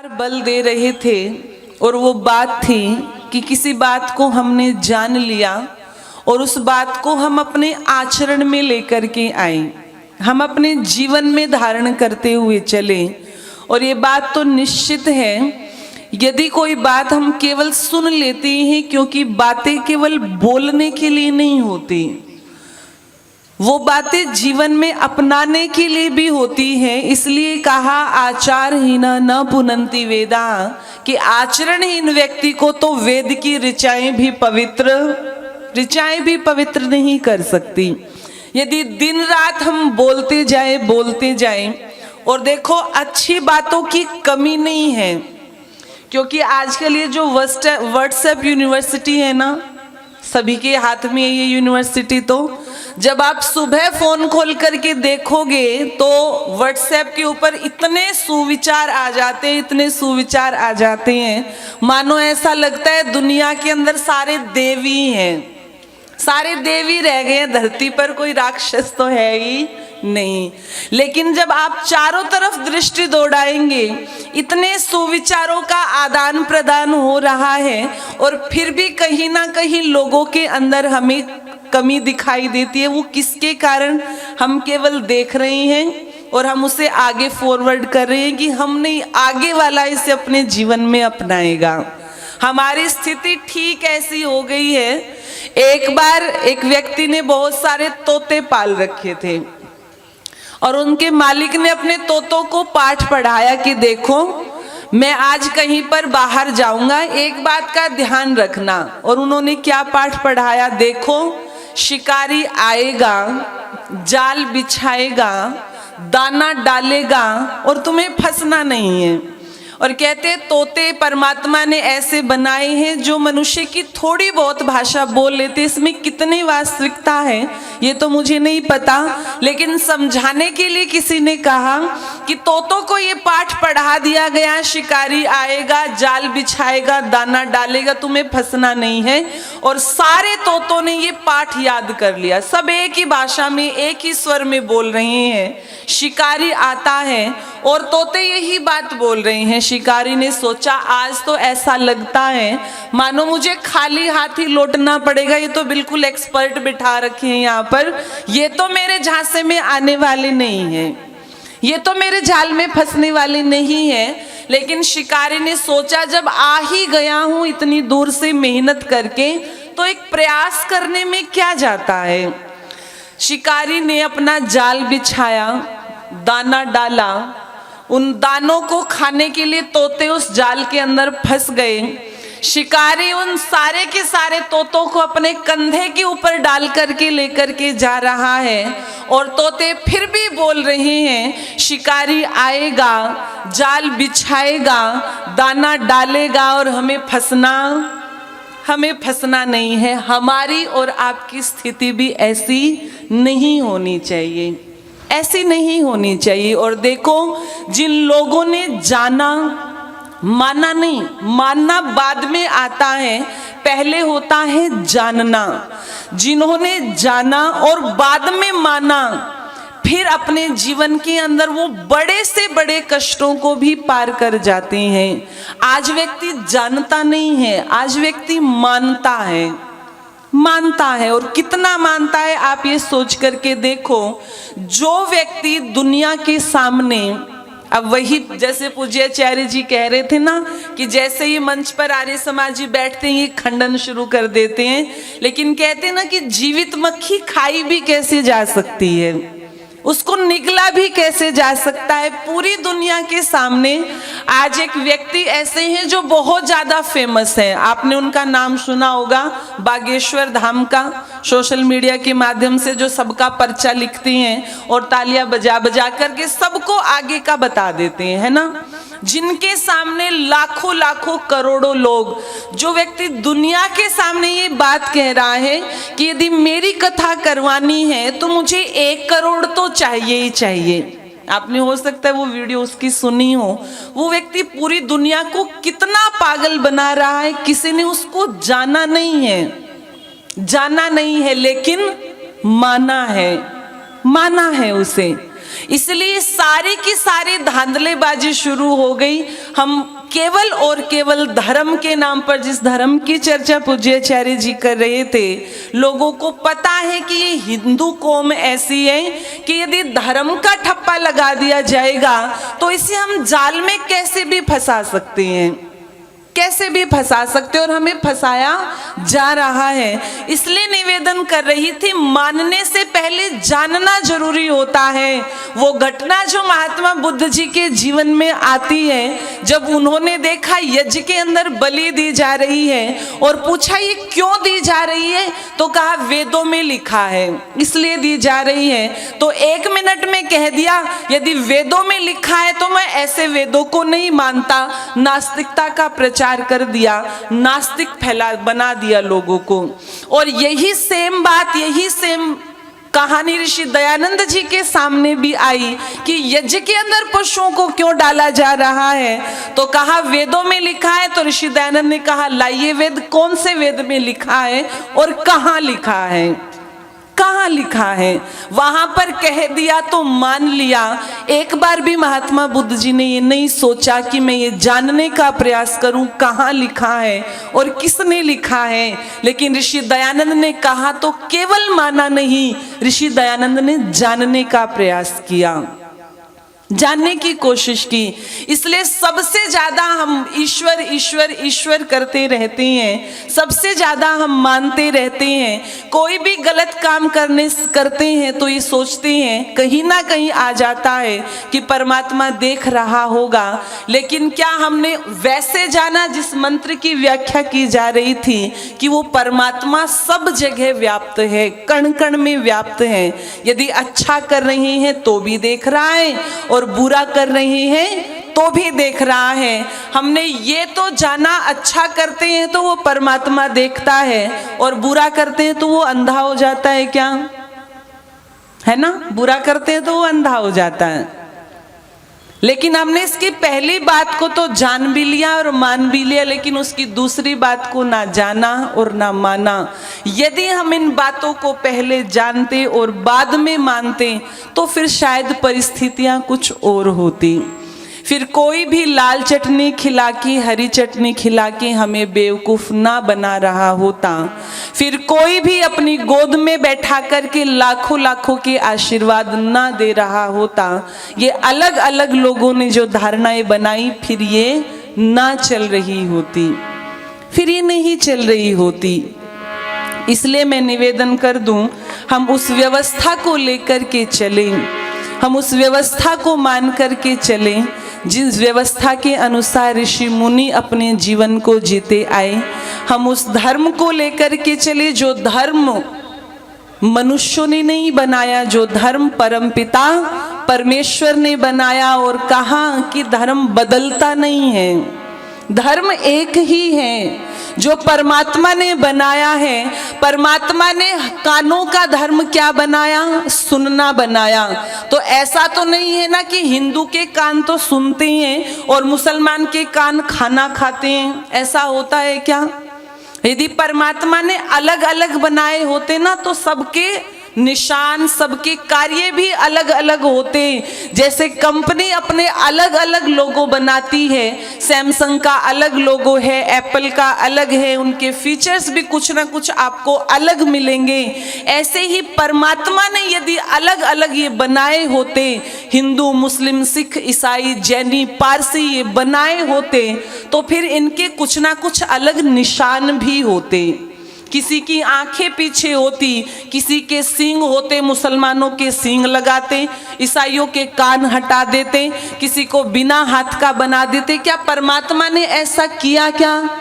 बल दे रहे थे और वो बात थी कि किसी बात को हमने जान लिया और उस बात को हम अपने आचरण में लेकर के आए, हम अपने जीवन में धारण करते हुए चले। और ये बात तो निश्चित है, यदि कोई बात हम केवल सुन लेते हैं, क्योंकि बातें केवल बोलने के लिए नहीं होती, वो बातें जीवन में अपनाने के लिए भी होती हैं। इसलिए कहा आचारहीना न पुनन्ति वेदा, कि आचरणहीन व्यक्ति को तो वेद की ऋचाएं भी पवित्र नहीं कर सकती। यदि दिन रात हम बोलते जाएं, और देखो अच्छी बातों की कमी नहीं है, क्योंकि आजकल ये जो व्हाट्सएप यूनिवर्सिटी है ना, सभी के हाथ में है ये यूनिवर्सिटी। तो जब आप सुबह फोन खोल करके देखोगे तो व्हाट्सएप के ऊपर इतने सुविचार आ जाते हैं, मानो ऐसा लगता है दुनिया के अंदर सारे देवी हैं, सारे देवी रह गए हैं, धरती पर कोई राक्षस तो है ही नहीं। लेकिन जब आप चारों तरफ दृष्टि दौड़ाएंगे, इतने सुविचारों का आदान प्रदान हो रहा है, और फिर भी कहीं ना कहीं लोगों के अंदर हमें कमी दिखाई देती है। वो किसके कारण? हम केवल देख रहे हैं और हम उसे आगे फॉरवर्ड कर रहे हैं कि हम नहीं, आगे वाला इसे अपने जीवन में अपनाएगा। हमारी स्थिति ठीक ऐसी हो गई है। एक बार एक व्यक्ति ने बहुत सारे तोते पाल रखे थे और उनके मालिक ने अपने तोतों को पाठ पढ़ाया कि देखो, मैं आज कहीं पर बाहर जाऊंगा, एक बात का ध्यान रखना। और उन्होंने क्या पाठ पढ़ाया? देखो, शिकारी आएगा, जाल बिछाएगा, दाना डालेगा और तुम्हें फंसना नहीं है। और कहते तोते परमात्मा ने ऐसे बनाए हैं जो मनुष्य की थोड़ी बहुत भाषा बोल लेते। इसमें कितनी वास्तविकता है ये तो मुझे नहीं पता, लेकिन समझाने के लिए किसी ने कहा कि तोतों को ये पाठ पढ़ा दिया गया, शिकारी आएगा, जाल बिछाएगा, दाना डालेगा, तुम्हें फंसना नहीं है। और सारे तोतों ने ये पाठ याद कर लिया, सब एक ही भाषा में, एक ही स्वर में बोल रहे हैं। शिकारी आता है और तोते यही बात बोल रहे हैं। शिकारी ने सोचा आज तो ऐसा लगता है मानो मुझे खाली हाथ ही लौटना पड़ेगा, ये तो बिल्कुल एक्सपर्ट बिठा रखे हैं यहाँ पर, ये तो मेरे झांसे में आने वाले नहीं है, ये तो मेरे जाल में फंसने वाले नहीं है। लेकिन शिकारी ने सोचा जब आ ही गया हूं इतनी दूर से मेहनत करके, तो एक प्रयास करने में क्या जाता है। शिकारी ने अपना जाल बिछाया, दाना डाला, उन दानों को खाने के लिए तोते उस जाल के अंदर फंस गए। शिकारी उन सारे के सारे तोतों को अपने कंधे के ऊपर डाल करके लेकर के जा रहा है, और तोते फिर भी बोल रहे हैं शिकारी आएगा, जाल बिछाएगा, दाना डालेगा और हमें फंसना नहीं है। हमारी और आपकी स्थिति भी ऐसी नहीं होनी चाहिए, ऐसी नहीं होनी चाहिए। और देखो, जिन लोगों ने जाना, माना नहीं, मानना बाद में आता है, पहले होता है जानना। जिन्होंने जाना और बाद में माना, फिर अपने जीवन के अंदर वो बड़े से बड़े कष्टों को भी पार कर जाते हैं। आज व्यक्ति जानता नहीं है, आज व्यक्ति मानता है। और कितना मानता है आप ये सोच करके देखो। जो व्यक्ति दुनिया के सामने, अब वही जैसे पूज्याचार्य जी कह रहे थे ना कि जैसे ही मंच पर आर्य समाजी बैठते हैं ये खंडन शुरू कर देते हैं, लेकिन कहते हैं ना कि जीवित मक्खी खाई भी कैसे जा सकती है, उसको निगला भी कैसे जा सकता है। पूरी दुनिया के सामने आज एक व्यक्ति ऐसे हैं जो बहुत ज्यादा फेमस है, आपने उनका नाम सुना होगा, बागेश्वर धाम का, सोशल मीडिया के माध्यम से जो सबका पर्चा लिखते हैं और तालियां बजा बजा करके सबको आगे का बता देते हैं, है ना। जिनके सामने लाखों लाखों करोड़ों लोग, जो व्यक्ति दुनिया के सामने ये बात कह रहा है कि यदि मेरी कथा करवानी है तो मुझे 1 करोड़ तो चाहिए ही चाहिए। आपने हो सकता है वो वीडियो उसकी सुनी हो। वो व्यक्ति पूरी दुनिया को कितना पागल बना रहा है, किसी ने उसको जाना नहीं है, लेकिन माना है उसे। इसलिए सारी की सारी धांधलेबाजी शुरू हो गई। हम केवल और केवल धर्म के नाम पर, जिस धर्म की चर्चा पूज्याचार्य जी कर रहे थे, लोगों को पता है कि ये हिंदू कौम ऐसी है कि यदि धर्म का ठप्पा लगा दिया जाएगा तो इसे हम जाल में कैसे भी फंसा सकते हैं, कैसे भी फंसा सकते, और हमें फंसाया जा रहा है। इसलिए निवेदन कर रही थी, मानने से पहले जानना जरूरी होता है। वो घटना जो महात्मा बुद्ध जी के जीवन में आती है, जब उन्होंने देखा यज्ञ के अंदर बलि दी जा रही है और पूछा ये क्यों दी जा रही है, तो कहा वेदों में लिखा है इसलिए दी जा रही है। तो 1 मिनट में कह दिया यदि वेदों में लिखा है तो मैं ऐसे वेदों को नहीं मानता। नास्तिकता का प्रचार कर दिया, नास्तिक बना दिया लोगों को। और यही सेम बात, यही सेम कहानी ऋषि दयानंद जी के सामने भी आई कि यज्ञ के अंदर पशुओं को क्यों डाला जा रहा है, तो कहा वेदों में लिखा है। तो ऋषि दयानंद ने कहा लाइए वेद, कौन से वेद में लिखा है और कहाँ लिखा है, कहाँ लिखा है। वहां पर कह दिया तो मान लिया। एक बार भी महात्मा बुद्ध जी ने ये नहीं सोचा कि मैं ये जानने का प्रयास करूं कहाँ लिखा है और किसने लिखा है। लेकिन ऋषि दयानंद ने कहा तो केवल माना नहीं, ऋषि दयानंद ने जानने का प्रयास किया, जानने की कोशिश की। इसलिए सबसे ज्यादा हम ईश्वर ईश्वर ईश्वर करते रहते हैं, सबसे ज्यादा हम मानते रहते हैं। कोई भी गलत काम करते हैं तो ये सोचते हैं कहीं ना कहीं आ जाता है कि परमात्मा देख रहा होगा। लेकिन क्या हमने वैसे जाना जिस मंत्र की व्याख्या की जा रही थी कि वो परमात्मा सब जगह व्याप्त है, कण कण में व्याप्त है। यदि अच्छा कर रहे हैं तो भी देख रहा है और बुरा कर रहे हैं तो भी देख रहा है। हमने ये तो जाना अच्छा करते हैं तो वो परमात्मा देखता है और बुरा करते हैं तो वो अंधा हो जाता है, क्या है ना? बुरा करते हैं तो वो अंधा हो जाता है। लेकिन हमने इसकी पहली बात को तो जान भी लिया और मान भी लिया, लेकिन उसकी दूसरी बात को ना जाना और ना माना। यदि हम इन बातों को पहले जानते और बाद में मानते तो फिर शायद परिस्थितियां कुछ और होती। फिर कोई भी लाल चटनी खिला के, हरी चटनी खिला के हमें बेवकूफ ना बना रहा होता। फिर कोई भी अपनी गोद में बैठा करके लाखों लाखों के आशीर्वाद ना दे रहा होता। ये अलग अलग लोगों ने जो धारणाएं बनाई फिर ये ना चल रही होती, फिर ये नहीं चल रही होती। इसलिए मैं निवेदन कर दूं, हम उस व्यवस्था को लेकर के चलें, हम उस व्यवस्था को मान करके चलें जिस व्यवस्था के अनुसार ऋषि मुनि अपने जीवन को जीते आए। हम उस धर्म को लेकर के चले जो धर्म मनुष्यों ने नहीं बनाया, जो धर्म परमपिता परमेश्वर ने बनाया। और कहा कि धर्म बदलता नहीं है, धर्म एक ही है जो परमात्मा ने बनाया है। परमात्मा ने कानों का धर्म क्या बनाया? सुनना बनाया। तो ऐसा तो नहीं है ना कि हिंदू के कान तो सुनते हैं और मुसलमान के कान खाना खाते हैं, ऐसा होता है क्या? यदि परमात्मा ने अलग अलग बनाए होते ना तो सबके निशान, सबके कार्य भी अलग अलग होते। जैसे कंपनी अपने अलग अलग लोगो बनाती है, सैमसंग का अलग लोगो है, एप्पल का अलग है, उनके फीचर्स भी कुछ ना कुछ आपको अलग मिलेंगे। ऐसे ही परमात्मा ने यदि अलग अलग ये बनाए होते, हिंदू, मुस्लिम, सिख, ईसाई, जैनी, पारसी ये बनाए होते तो फिर इनके कुछ ना कुछ अलग निशान भी होते। किसी की आंखें पीछे होती, किसी के सींग होते, मुसलमानों के सींग लगाते, ईसाइयों के कान हटा देते, किसी को बिना हाथ का बना देते। क्या परमात्मा ने ऐसा किया क्या?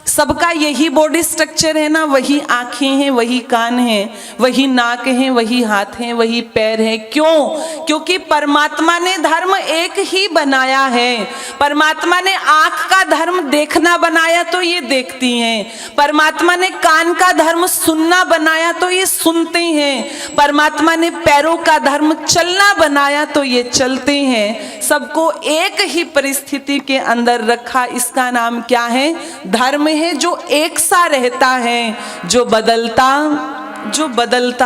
सबका यही बॉडी स्ट्रक्चर है ना, वही आंखें हैं, वही कान हैं, वही नाक हैं, वही हाथ हैं, वही पैर हैं। क्यों? क्योंकि परमात्मा ने धर्म एक ही बनाया है। परमात्मा ने आंख का धर्म देखना बनाया तो ये देखती हैं। परमात्मा ने कान का धर्म सुनना बनाया तो ये सुनते हैं। परमात्मा ने पैरों का धर्म चलना बनाया तो ये चलते हैं। सबको एक ही परिस्थिति के अंदर रखा, इसका नाम क्या है? धर्म है, जो एक सा रहता है, जो बदलता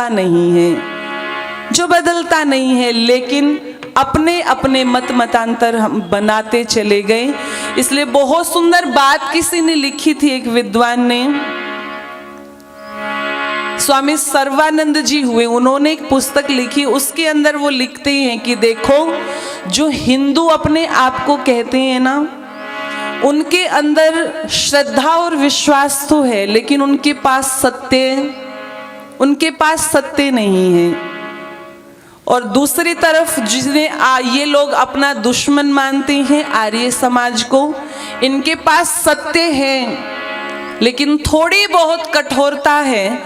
नहीं है। जो बदलता नहीं है, लेकिन अपने अपने मत मतांतर हम बनाते चले गए। इसलिए बहुत सुंदर बात किसी ने लिखी थी, एक विद्वान ने, स्वामी सर्वानंद जी हुए, उन्होंने एक पुस्तक लिखी, उसके अंदर वो लिखते हैं कि देखो, जो हिंदू अपने आप को कहते हैं ना, उनके अंदर श्रद्धा और विश्वास तो है, लेकिन उनके पास सत्य नहीं है। और दूसरी तरफ जिन्हें ये लोग अपना दुश्मन मानते हैं, आर्य समाज को, इनके पास सत्य है लेकिन थोड़ी बहुत कठोरता है।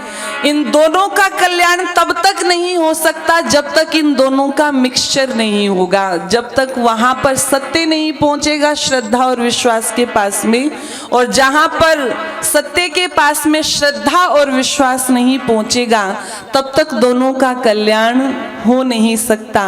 इन दोनों का कल्याण तब तक नहीं हो सकता जब तक इन दोनों का मिक्सचर नहीं होगा, जब तक वहां पर सत्य नहीं पहुंचेगा श्रद्धा और विश्वास के पास में, और जहां पर सत्य के पास में श्रद्धा और विश्वास नहीं पहुंचेगा तब तक दोनों का कल्याण हो नहीं सकता।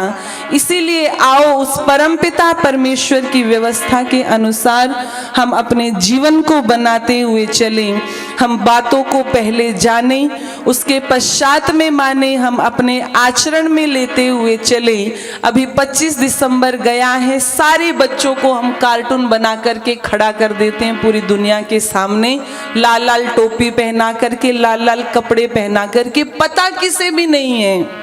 इसीलिए आओ उस परमपिता परमेश्वर की व्यवस्था के अनुसार हम अपने जीवन को बनाते हुए चलें। हम बातों को पहले जाने, उसके पश्चात में माने, हम अपने आचरण में लेते हुए चले। अभी 25 दिसंबर गया है, सारे बच्चों को हम कार्टून बना करके खड़ा कर देते हैं पूरी दुनिया के सामने, लाल लाल टोपी पहना करके, लाल लाल कपड़े पहना करके। पता किसे भी नहीं है,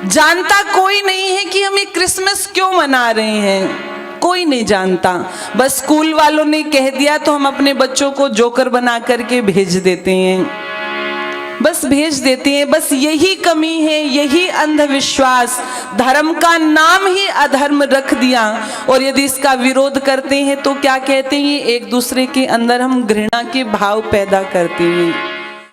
जानता कोई नहीं है कि हम ये क्रिसमस क्यों मना रहे हैं, कोई नहीं जानता। बस स्कूल वालों ने कह दिया तो हम अपने बच्चों को जोकर बना करके भेज देते हैं, बस भेज देते हैं। बस यही कमी है, यही अंधविश्वास, धर्म का नाम ही अधर्म रख दिया। और यदि इसका विरोध करते हैं तो क्या कहते हैं, एक दूसरे के अंदर हम घृणा के भाव पैदा करते हैं।